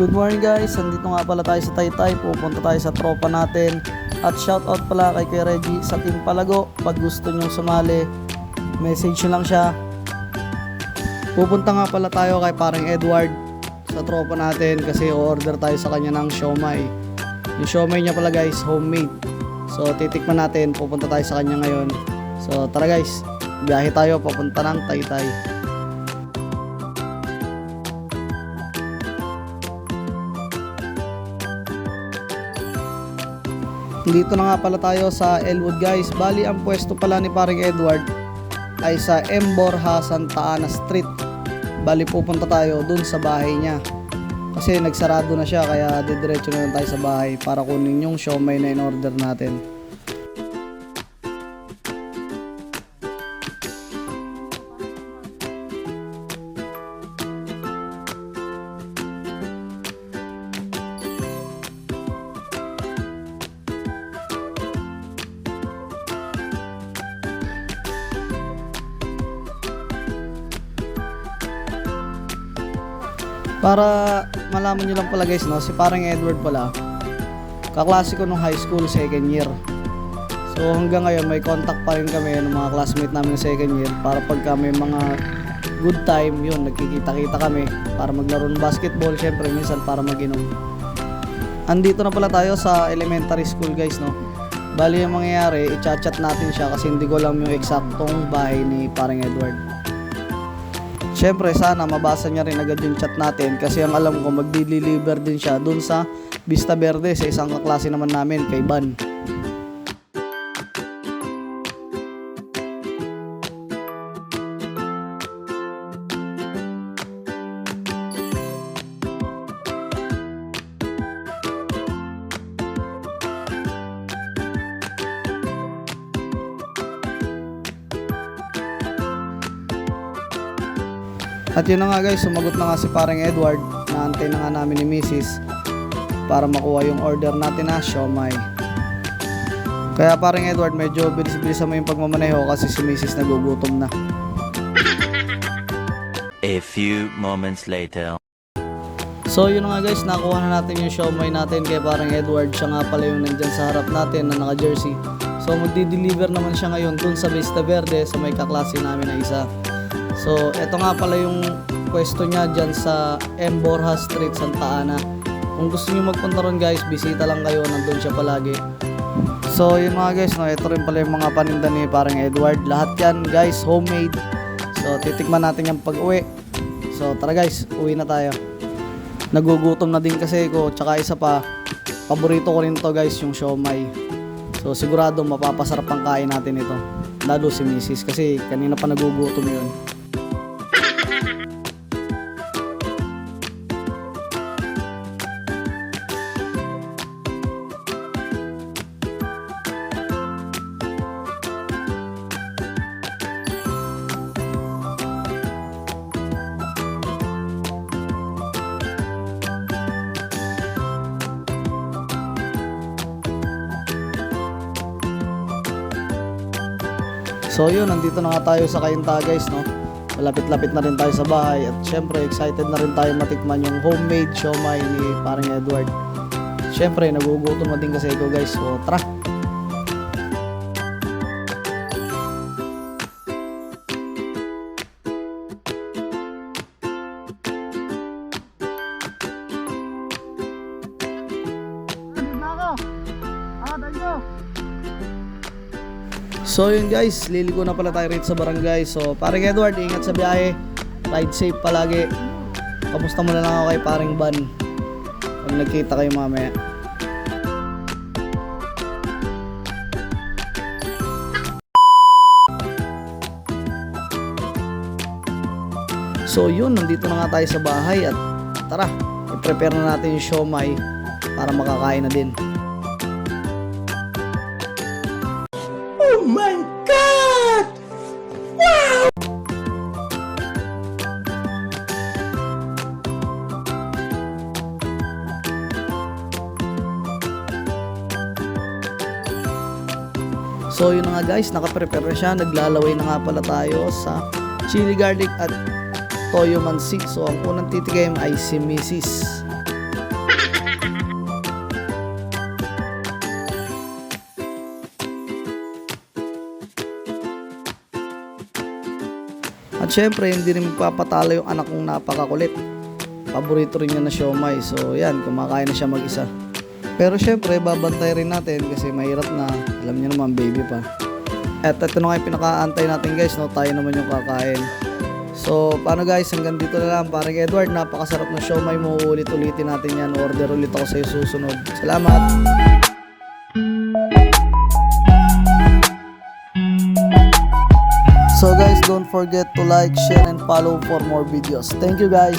Good morning guys, nandito nga pala tayo sa Taytay. Pupunta tayo sa tropa natin. At shoutout pala kay Kuya Reggie sa Team Palago. Pag gusto nyong sumali, message nyo lang siya. Pupunta nga pala tayo kay parang Edward sa tropa natin kasi order tayo sa kanya ng siomay. Yung siomay niya pala guys, homemade. So titikman natin, pupunta tayo sa kanya ngayon. So tara guys, biyahe tayo papunta ng Taytay. Dito na nga pala tayo sa Elwood guys. Bali ang pwesto pala ni paring Edward ay sa M. Borja, Santa Ana Street. Bali pupunta tayo dun sa bahay niya kasi nagsarado na siya, kaya didiretso na lang tayo sa bahay para kunin yung siomay na in-order natin. Para malaman nyo lang pala guys, no, si parang Edward pala, kaklase ko nung high school second year. So hanggang ngayon may contact pa rin kami ng mga classmate namin ng second year, para pagka may mga good time, yun, nagkikita-kita kami para maglaro ng basketball, syempre minsan para mag-inom. Andito na pala tayo sa elementary school guys, no. Bali yung mangyayari, i-chat natin siya kasi hindi ko alam yung eksaktong bahay ni parang Edward. Siyempre sana mabasa niya rin agad yung chat natin kasi ang alam ko magdi-deliver din siya dun sa Vista Verde sa isang kaklase naman namin, kay Ban. At yun na nga guys, sumagot na nga si parang Edward. Naantay na nga namin ni Mrs. para makuha yung order natin na siomay. Kaya parang Edward, medyo bilis-bilis mo yung pagmamaneho kasi si Mrs. nagugutom na. A few moments later. So yun na nga guys, nakuha na natin yung siomay natin kay parang Edward. Siya nga pala yung nandyan sa harap natin na naka-jersey. So magdi-deliver naman siya ngayon dun sa Vista Verde sa may kaklase namin na isa. So, eto nga pala yung pwesto niya dyan sa M. Borja Street, Santa Ana. Kung gusto niyo magpunta ron guys, bisita lang kayo, nandun siya palagi. So, yun mga guys, no, ito rin pala yung mga paninda ni parang Edward. Lahat yan guys, homemade. So, titikman natin yung pag-uwi. So, tara guys, uwi na tayo. Nagugutom na din kasi ko, tsaka isa pa, paborito ko rin to guys, yung siomay. So, sigurado mapapasarap ang kain natin ito. Lalo si Mrs. kasi kanina pa nagugutom yun. So yun, nandito na nga tayo sa Kayinta guys, no. Malapit-lapit na rin tayo sa bahay at syempre excited na rin tayo matikman yung homemade siomay ni parang Edward. Syempre nagugutom na din kasi ito guys, so tara. So yun guys, liliko na pala tayo rito sa barangay. So parang Edward, ingat sa biyahe, ride safe palagi. Kamusta mo na lang ako kay paring Ban pag nagkita kayo mamaya. So yun, nandito na nga tayo sa bahay at tara, i-prepare na natin yung siomay para makakain na din. Oh my God! Wow! So yun na nga guys, nakaprepare na siya. Naglalaway na nga pala tayo sa chili garlic at toyo mansi. So ang unang titikim ay si Mrs. At syempre, hindi rin magpapatalo yung anak kong napakakulit. Paborito rin niya na siomay. So yan, kumakain na siya mag-isa. Pero syempre, babantay rin natin kasi mahirap na. Alam niyo naman, baby pa. At ito na nga yung pinakaantay natin guys, no? Tayo naman yung kakain. So, paano guys, hanggang dito na lang. Parang Edward, napakasarap ng siomay mo. Ulit-ulitin natin yan. Order ulit ako sa'yo susunod. Salamat! So guys, don't forget to like, share, and follow for more videos. Thank you guys!